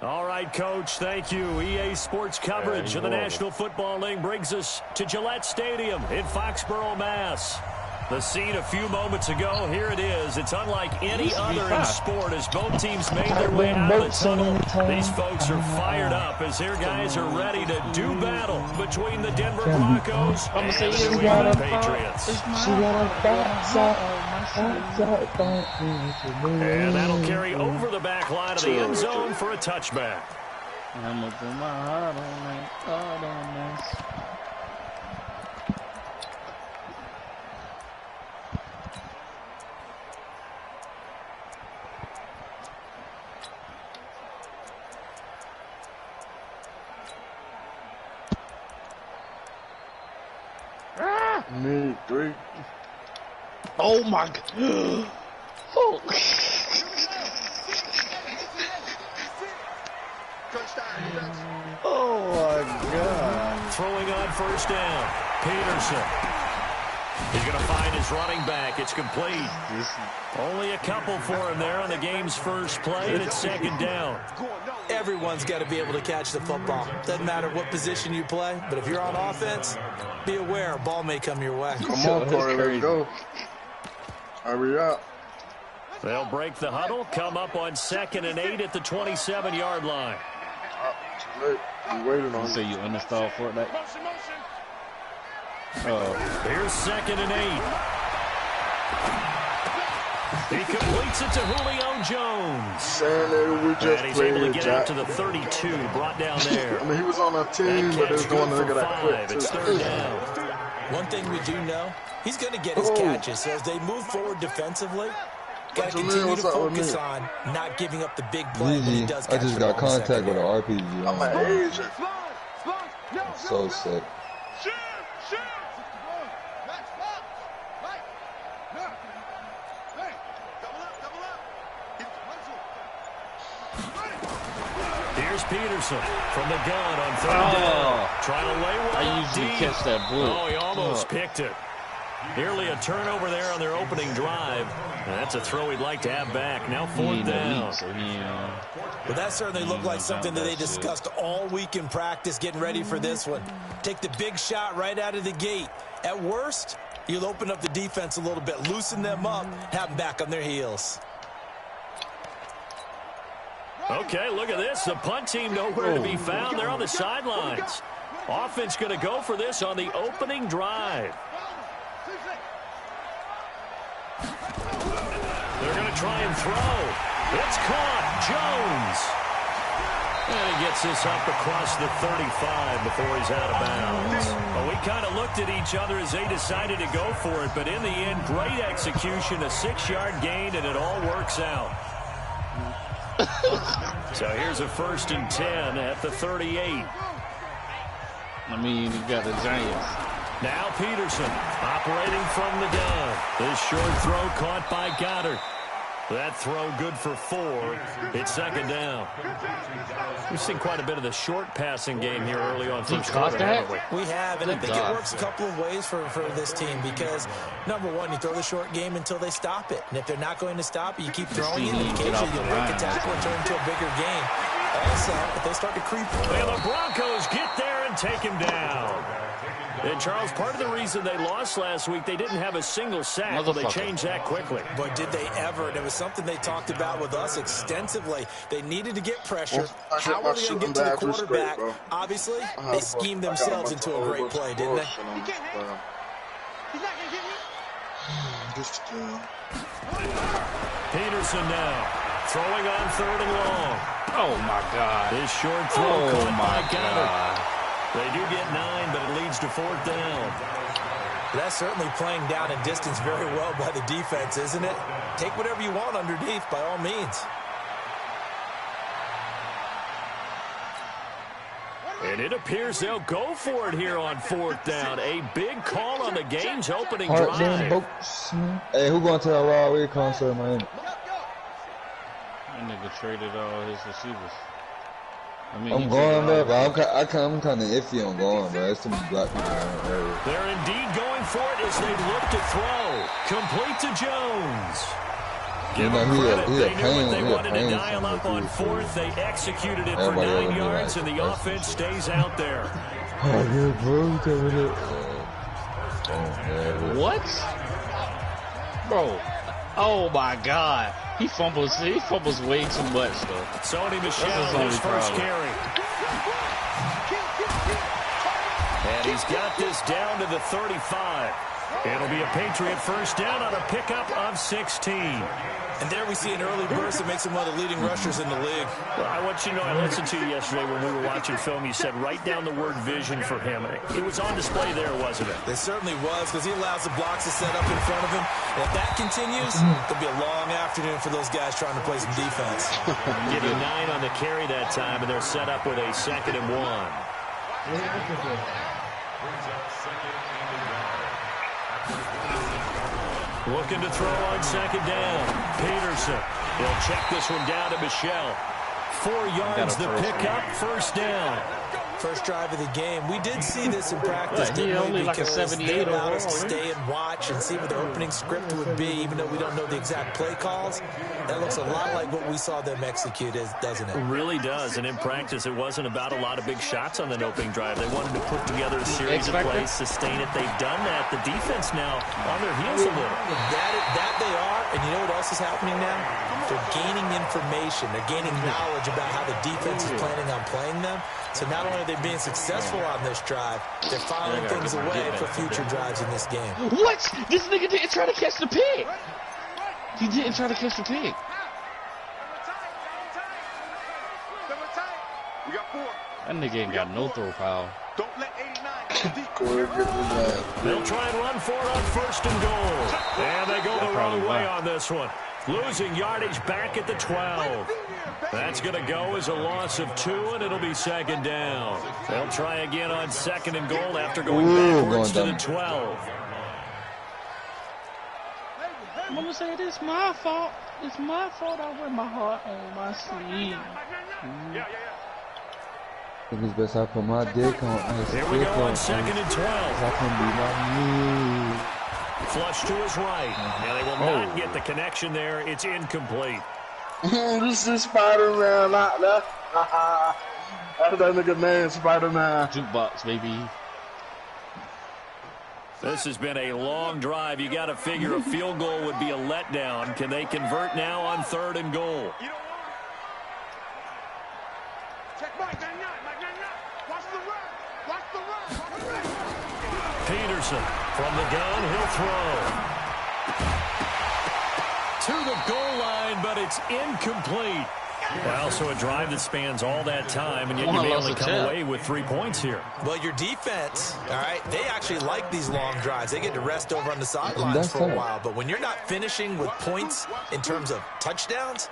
All right, Coach, thank you. EA Sports coverage of the National Football League brings us to Gillette Stadium in Foxborough, Mass. The scene a few moments ago, here it is. It's unlike any other in sport as both teams made their way out of the tunnel. These folks are fired up as their guys are ready to do battle between the Denver Broncos and the New England Patriots. And that'll carry over the back line of the end zone for a touchback. I'm gonna put my heart on this. Need 3. Oh my God. Oh. Oh my God. Throwing on first down. Peterson. He's going to find his running back. It's complete. Only a couple for him there on the game's first play, and it's second down. Everyone's got to be able to catch the football. Doesn't matter what position you play, but if you're on offense, be aware a ball may come your way. Come on, Corey, let's go. Hurry up. They'll break the huddle, come up on 2nd and 8 at the 27-yard line. Too late. You waiting on. So you uninstall Fortnite? Here's 2nd and 8. He completes it to Julio Jones. Saying that we just and he's played able to get Jack. out to the 32, brought down there. I mean, he was on our team, but it's going to look at that quick. It's third down. One thing we do know, he's going to get his catches. So as they move forward defensively, got to continue to focus on not giving up the big play when he does catch I just got contact with an RPG. I'm an Asian. I'm so sick. Here's Peterson from the gun on third down. Trying to lay one. I usually catch that blue. Oh, he almost picked it. Nearly a turnover there on their opening drive. And that's a throw he'd like to have back. Now 4th down. Well, that certainly looked like something that they discussed all week in practice, getting ready for this one. Take the big shot right out of the gate. At worst, you'll open up the defense a little bit, loosen them up, have them back on their heels. Okay, look at this. The punt team nowhere to be found. They're on the sidelines. Offense going to go for this on the opening drive. They're going to try and throw. It's caught. Jones. And he gets this up across the 35 before he's out of bounds. Well, we kind of looked at each other as they decided to go for it, but in the end, great execution, a 6-yard gain, and it all works out. So here's a 1st and 10 at the 38. I mean, you got the Giants. Now Peterson operating from the gun. This short throw caught by Goddard. That throw good for 4. It's 2nd down. We've seen quite a bit of the short passing game here early on. We have, and I think it works a couple of ways for this team because, number one, you throw the short game until they stop it. And if they're not going to stop it, you keep throwing it, and occasionally you'll break a tackle and turn into a bigger game. Also, if they start to creep. And the Broncos get there and take him down. And, Charles, part of the reason they lost last week, they didn't have a single sack. Well, they changed that quickly. But did they ever? And it was something they talked about with us extensively. They needed to get pressure. How are they going to get to the quarterback? Obviously, they schemed themselves into a great play, didn't they? He's not going to get me. Peterson now throwing on 3rd and long. Oh, my God. This short throw caught by Goddard. They do get 9, but it leads to 4th down. That's certainly playing down and distance very well by the defense, isn't it? Take whatever you want underneath, by all means. And it appears they'll go for it here on 4th down. A big call on the game's opening drive. Hey, who going to that Wild Wave concert, man? That nigga traded all his receivers. I mean, I'm going, bro, but I'm kind of iffy on going, bro. There's too many black people around the area. They're indeed going for it as they look to throw. Complete to Jones. Give them credit. They knew what they wanted to dial up on fourth. They executed it for 9 yards, and the offense stays out there. What? Bro. Oh, my God. He fumbles way too much, though. Sony Michel, his first carry. And he's got this down to the 35. It'll be a Patriot first down on a pickup of 16. And there we see an early burst that makes him one of the leading rushers in the league. Well, I want you to know, I listened to you yesterday when we were watching film. You said write down the word vision for him. It was on display there, wasn't it? It certainly was, because he allows the blocks to set up in front of him. And if that continues, it'll be a long afternoon for those guys trying to play some defense. Getting 9 on the carry that time, and they're set up with a 2nd and 1. Looking to throw on 2nd down. Peterson. He'll check this one down to Michel. 4 yards the pickup, first down. First drive of the game. We did see this in practice, He didn't we? only like a Because 78 they allowed us to overall, stay and watch and see what the opening script would be, even though we don't know the exact play calls. That looks a lot like what we saw them execute, doesn't it? It really does. And in practice, it wasn't about a lot of big shots on that opening drive. They wanted to put together a series of plays, sustain it. They've done that. The defense now on their heels a little. That they are. And you know what else is happening now? They're gaining information. They're gaining knowledge about how the defense is planning on playing them. So not only are they being successful on this drive, they're filing things away for future drives in this game. What? This nigga didn't try to catch the pig. He didn't try to catch the pig. That nigga ain't got no throw power. Don't let 89 They'll try and run for it on 1st and goal. And they go the wrong way on this one. Losing yardage back at the 12. That's going to go as a loss of 2, and it'll be 2nd down. They'll try again on 2nd and goal after going backwards to the 12. I'm going to say it's my fault. It's my fault I wear my heart on my sleeve. It's best I put my dick on. Here we go on 2nd and 12. I can be my knee. Flush to his right. And they will not get the connection there. It's incomplete. This is Spider-Man out there. That's that nigga name, Spider-Man. Jukebox, baby. This has been a long drive. You got to figure a field goal would be a letdown. Can they convert now on 3rd and goal? Peterson from the gun, he'll throw. To the goal line, but it's incomplete. Well, so a drive that spans all that time, and yet you may only come away with 3 points here. Well, your defense, all right, they actually like these long drives. They get to rest over on the sidelines for a while. But when you're not finishing with points in terms of touchdowns,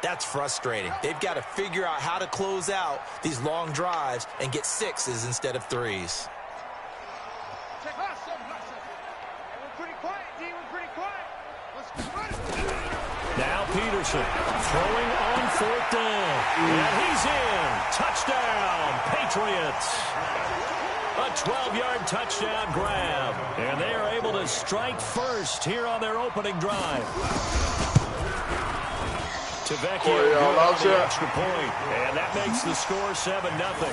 that's frustrating. They've got to figure out how to close out these long drives and get 6s instead of 3s. Now Peterson throwing on 4th down. And he's in. Touchdown, Patriots. A 12-yard touchdown grab. And they are able to strike first here on their opening drive. Tavecchio on the extra point. And that makes the score 7-0.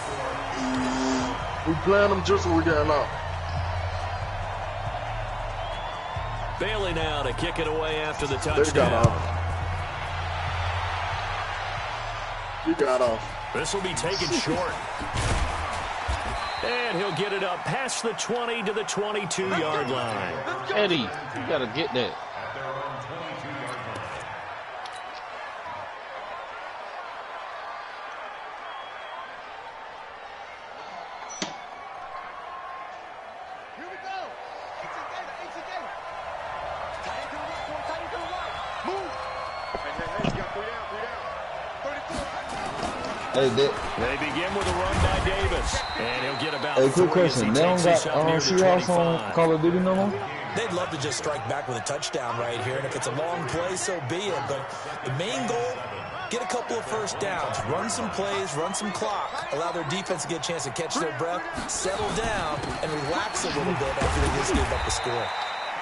We playing them just so we getting out. Bailey now to kick it away after the touchdown. They got off. He got off. This will be taken short. And he'll get it up past the 20 to the 22-yard line. Eddie, you got to get that. They begin with a run by Davis, and he'll get about quick 3 question. They don't got Seahawks on Call of Duty no more? They'd love to just strike back with a touchdown right here, and if it's a long play, so be it. But the main goal, get a couple of first downs, run some plays, run some clock, allow their defense to get a chance to catch their breath, settle down, and relax a little bit after they just gave up a score.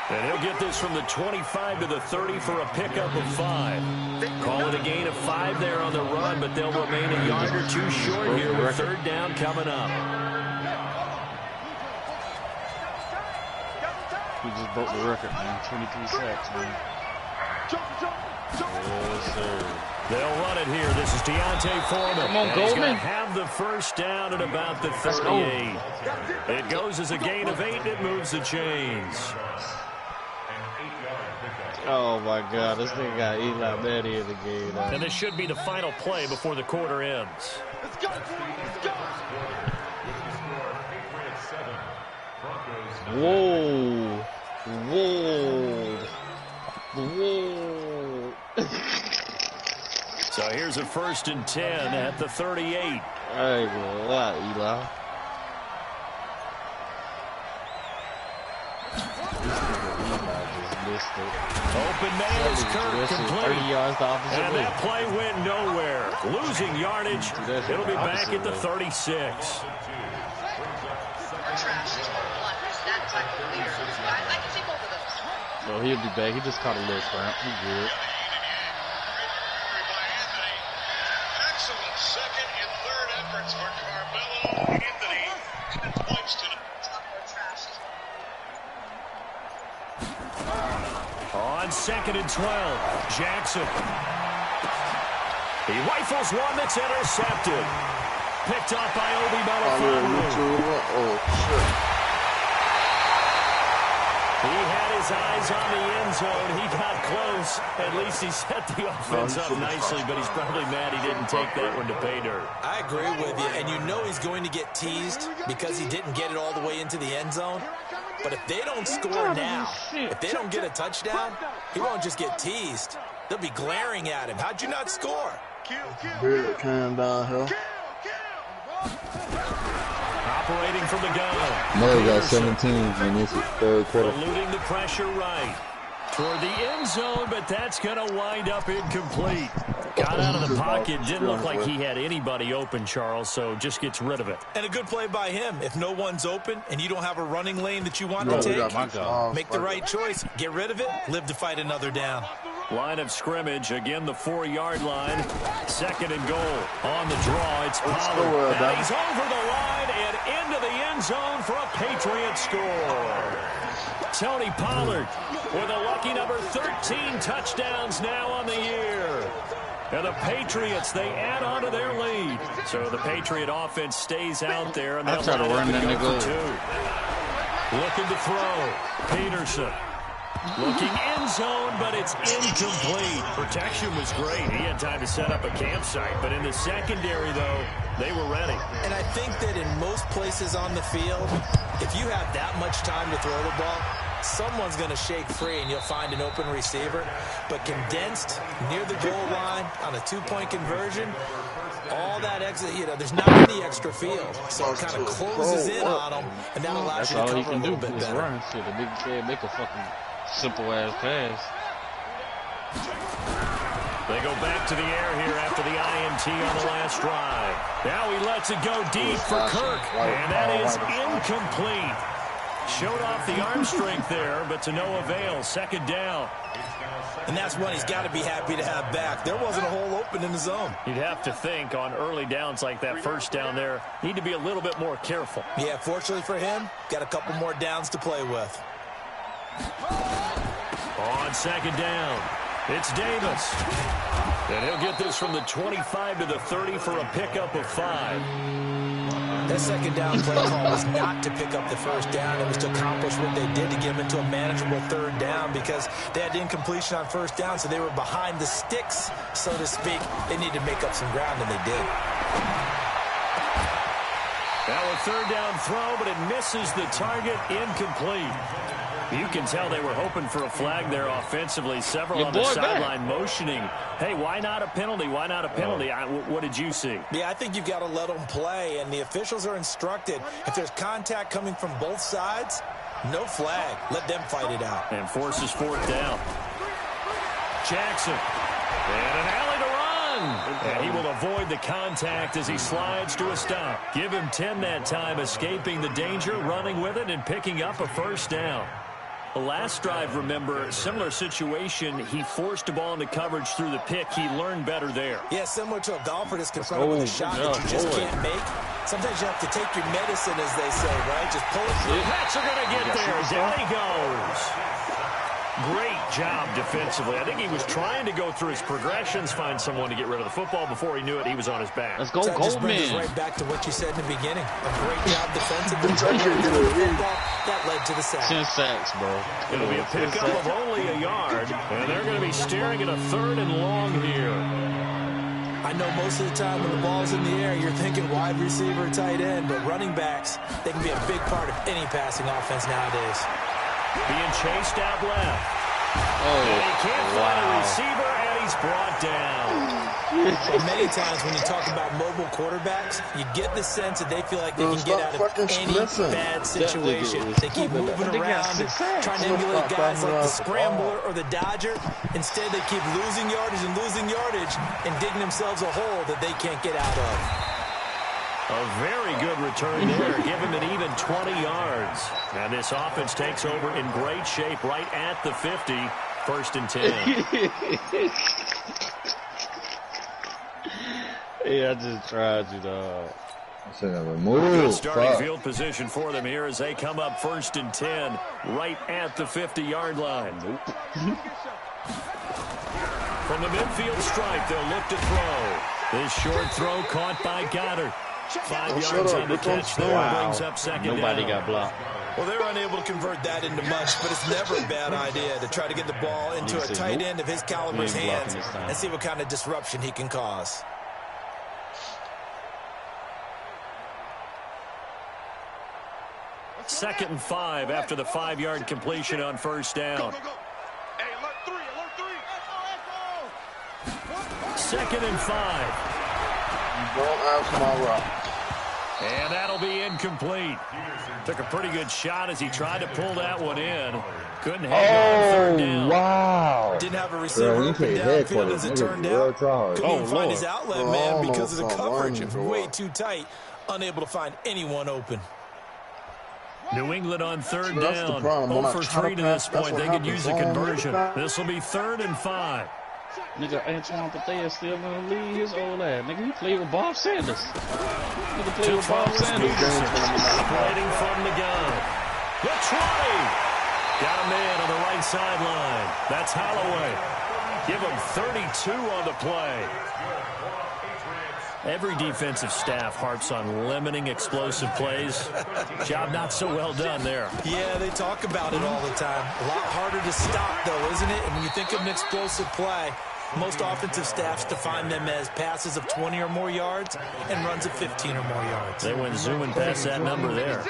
And he'll get this from the 25 to the 30 for a pickup of 5. Call it a gain of 5 there on the run, but they'll remain a yard or two short here with third down coming up. He just broke the record, man. 23 sacks, man. Yes, sir. They'll run it here. This is Deontay Foreman. Come on, Goldman. He's going to have the first down at about the 38. It goes as a gain of 8, and it moves the chains. Oh, my God. This thing got Eli Manning in the game. Man. And this should be the final play before the quarter ends. Let's go. Let's go. Whoa. Whoa. Whoa. So here's a 1st and 10 at the 38. I ain't gonna lie, Eli. Open man is Kirk, complete. 30 yards the opposite And way. that play went nowhere. Losing yardage. It'll be back at the 36. No, he'll be back. He just caught a little cramp. He good. Excellent second and third efforts for Carmelo Anthony. And points to On 2nd and 12, Jackson. He rifles one that's intercepted. Picked up by Obi Melifonwu. Oh, shit. He had his eyes on the end zone. He got close. At least he set the offense up nicely, but he's probably mad he didn't take that one to pay dirt. I agree with you, and you know he's going to get teased because he didn't get it all the way into the end zone. But if they don't score now, if they don't get a touchdown, he won't just get teased. They'll be glaring at him. How'd you not score? Beard came down here. Operating from the gun. Miller got 17 in this third quarter. Eluding the pressure right. Toward the end zone, but that's going to wind up incomplete. Got out of the pocket. Didn't look like he had anybody open, Charles, so just gets rid of it. And a good play by him. If no one's open and you don't have a running lane that you want to take, make the right choice. Get rid of it. Live to fight another down. Line of scrimmage, again the 4-yard line. 2nd and goal. On the draw, it's Pollard. And he's over the line and into the end zone for a Patriot score. Tony Pollard with a lucky number 13 touchdowns now on the year. And the Patriots, they add on to their lead. So the Patriot offense stays out there, and they'll try to run that nigga. Looking to throw. Peterson. Looking end zone, but it's incomplete. Protection was great. He had time to set up a campsite. But in the secondary, though, they were ready. And I think that in most places on the field, if you have that much time to throw the ball, someone's going to shake free and you'll find an open receiver. But condensed near the goal line on a 2-point conversion, all that exit, there's not any extra field. So it kind of closes in on them, and that allows you to cover a little bit better. Run. Shit, the nigga can't make a fucking simple-ass pass. They go back to the air here after the INT on the last drive. Now he lets it go deep for Kirk, and that is incomplete. Showed off the arm strength there, but to no avail. 2nd down. And that's one he's got to be happy to have back. There wasn't a hole open in the zone. You'd have to think on early downs like that, 1st down there, need to be a little bit more careful. Yeah, fortunately for him, got a couple more downs to play with. On 2nd down, it's Davis. And he'll get this from the 25 to the 30 for a pickup of 5. That 2nd down play call was not to pick up the 1st down. It was to accomplish what they did to get them into a manageable 3rd down because they had incompletion on 1st down, so they were behind the sticks, so to speak. They needed to make up some ground, and they did. Now a 3rd down throw, but it misses the target, incomplete. You can tell they were hoping for a flag there offensively. Several on the sideline motioning. Hey, why not a penalty? Why not a penalty? What did you see? Yeah, I think you've got to let them play, and the officials are instructed. If there's contact coming from both sides, no flag. Let them fight it out. And forces 4th down. Jackson. And an alley to run. And he will avoid the contact as he slides to a stop. Give him 10 that time, escaping the danger, running with it, and picking up a 1st down. The last drive, remember, similar situation. He forced a ball into coverage through the pick. He learned better there. Yeah, similar to a golfer that's confronted with a shot that you just can't make. Sometimes you have to take your medicine, as they say, right? Just pull it through. The Pats are going to get there. Down he goes. Great job defensively. I think he was trying to go through his progressions, find someone to get rid of the football. Before he knew it, he was on his back. Let's go, So that just brings us Goldman. right back to what you said in the beginning. A great job defensively. That led to the sack. 10 sacks, bro. It'll be a pickup of only a yard, and they're going to be staring at a 3rd and long here. I know most of the time when the ball's in the air, you're thinking wide receiver, tight end, but running backs, they can be a big part of any passing offense nowadays. Being chased out left. Oh, And he can't find a wow. receiver, and he's brought down. Many times when you talk about mobile quarterbacks, you get the sense that they feel like they can get out of any bad situation. They keep moving around and trying to emulate guys like the Scrambler or the Dodger. Instead, they keep losing yardage and digging themselves a hole that they can't get out of. A very good return there. Give him an even 20 yards. And this offense takes over in great shape right at the 50. 1st and 10. Yeah, I just tried you, dog. I said, Good move. starting field position for them here as they come up 1st and 10 right at the 50-yard line. From the midfield stripe, they'll look to throw. This short throw caught by Goddard. 5 yards on the catch there. Brings up 2nd down. Nobody got blocked. Well, they were unable to convert that into much, but it's never a bad idea to try to get the ball into a tight end of his caliber's hands and see what kind of disruption he can cause. Second and 5 after the 5-yard completion on 1st down. Hey, alert 3, alert 3. 2nd and 5. Don't ask my rock. And that'll be incomplete. Took a pretty good shot as he tried to pull that one in. Couldn't hang on 3rd down. Wow. Didn't have a receiver open downfield as it turned out. Couldn't even find his outlet man because of the coverage. It was way too tight. Unable to find anyone open. New England on 3rd That's the down. problem. 0 When I for try to 3 to pass, this that's point. what They could happens. use a Oh, conversion. man. This will be 3rd and 5. Nigga, Antoine Bethea still in the league. His old ass. Nigga, he played with Bob Sanders. Nigga played with Bob Sanders. Operating from the gun. The try. Got a man on the right sideline. That's Holloway. Give him 32 on the play. Every defensive staff harps on limiting explosive plays. Job not so well done there. Yeah, they talk about it all the time. A lot harder to stop, though, isn't it? And when you think of an explosive play, most offensive staffs define them as passes of 20 or more yards and runs of 15 or more yards. They went zooming past that number there.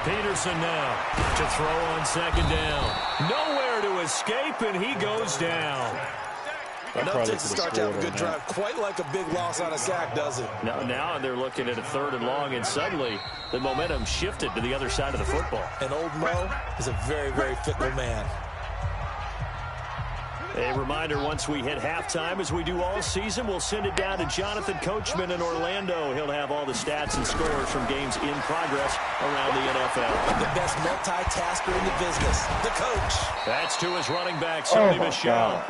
Peterson now to throw on 2nd down. Nowhere to escape, and he goes down. Enough to start to have a good drive. Quite like a big loss on a sack, does it? Now they're looking at a 3rd and long, and suddenly the momentum shifted to the other side of the football. And old Mo is a very, very fickle man. A reminder, once we hit halftime, as we do all season, we'll send it down to Jonathan Coachman in Orlando. He'll have all the stats and scores from games in progress around the NFL. The best multitasker in the business, the coach. That's to his running back, Sony Michel.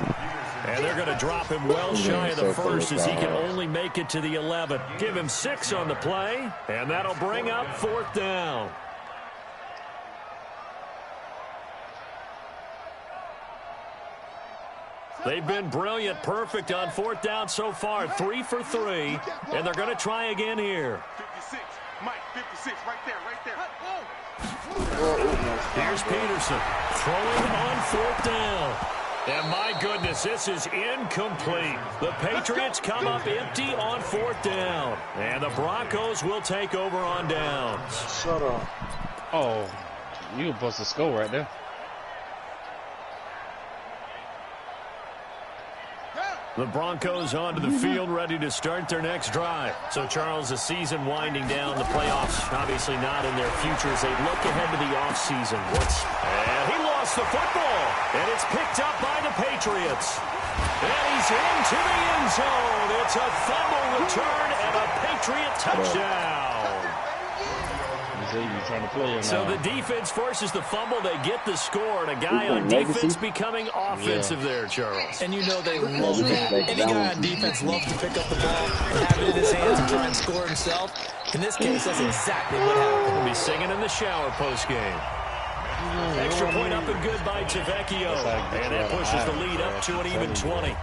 And they're going to drop him well shy of the 1st as he can only make it to the 11. Give him 6 on the play, and that'll bring up 4th down. They've been brilliant, perfect on 4th down so far. 3 for 3, and they're going to try again here. 56, Mike, 56, right there, right there. Here's Peterson throwing on 4th down. And my goodness, this is incomplete. The Patriots come up empty on 4th down. And the Broncos will take over on downs. Shut up. Oh, you were supposed to score right there. The Broncos onto the field, ready to start their next drive. So, Charles, the season winding down, the playoffs obviously not in their future as they look ahead to the offseason. And he lost the football, and it's picked up by the Patriots. And he's into the end zone. It's a fumble return and a Patriot touchdown. trying to play or So not. the defense forces the fumble. They get the score, and a guy on defense becoming offensive there, Charles. And you know they love that. Any guy on defense loves to pick up the ball and have it in his hands and try and score himself. In this case, that's exactly what happened. We'll be singing in the shower post-game. Extra point up and good by Tavecchio. And that pushes the lead up to an even 20.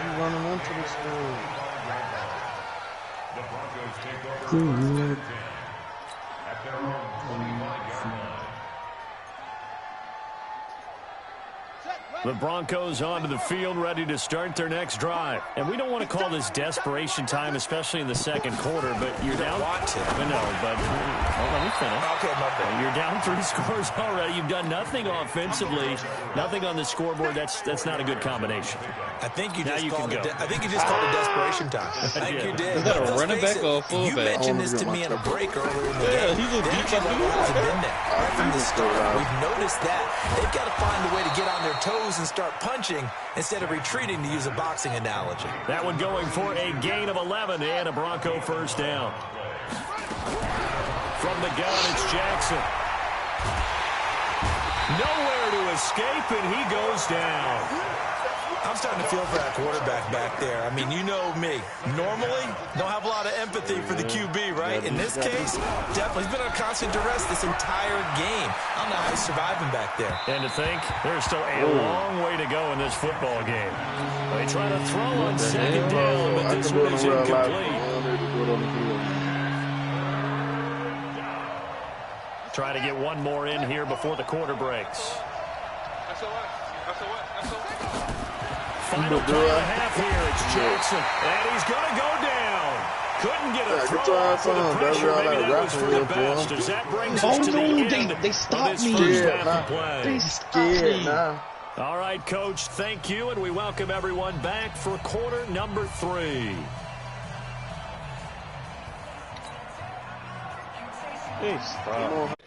You running into this thing. The Broncos take over at their own 25-yard line. The Broncos onto the field, ready to start their next drive. And we don't want to call this desperation time, especially in the second quarter, but you're down. Want to. No, but let me finish. Okay, my bad. You're down 3 scores already. You've done nothing offensively, nothing on the scoreboard. That's not a good combination. I think you Now just you called can it. go. I think you just called it desperation time. I think Yeah. you did. Is that a Let's running face back it, or a fullback? You mentioned this to me in a break earlier in the game. he's a The deep energy level hasn't been there right from the start. We've noticed that. They've got to find a way to get on their toes and start punching instead of retreating, to use a boxing analogy. That one going for a gain of 11 and a Bronco first down. From the gun, it's Jackson. Nowhere to escape, and he goes down. I'm starting to feel for that quarterback back there. I mean, you know me. Normally, don't have a lot of empathy for the QB, right? In this case, definitely. He's been under constant duress this entire game. I don't know how he's surviving back there. And to think, there's still a long way to go in this football game. They try to throw on second down, but this one is incomplete. Try to get one more in here before the quarter breaks. Final 3.5 here. It's Jackson, and he's going to go down. Couldn't get a throw off with the pressure. Maybe that was for the best. As that brings us to the end they stopped of this me. first half of play. They stopped me. All right, Coach, thank you, and we welcome everyone back for quarter number 3. They stopped.